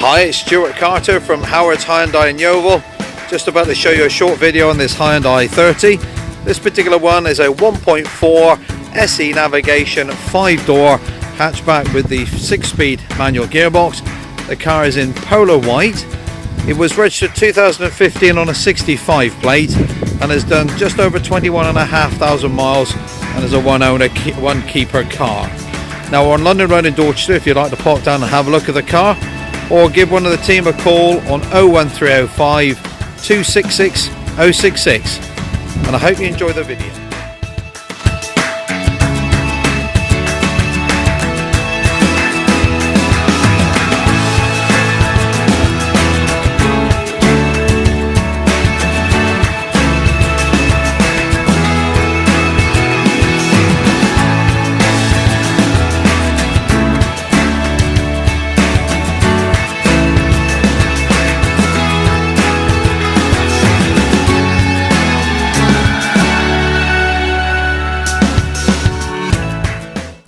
Hi, it's Stuart Carter from Howard's Hyundai in Yeovil. Just about to show you a short video on this Hyundai i30. This particular one is a 1.4 SE navigation 5-door hatchback with the 6-speed manual gearbox. The car is in Polo White. It was registered 2015 on a 65 plate and has done just over 21,500 miles and is a one owner, one keeper car. Now we're on London Road in Dorchester if you'd like to pop down and have a look at the car, or give one of the team a call on 01305 266 066, and I hope you enjoy the video.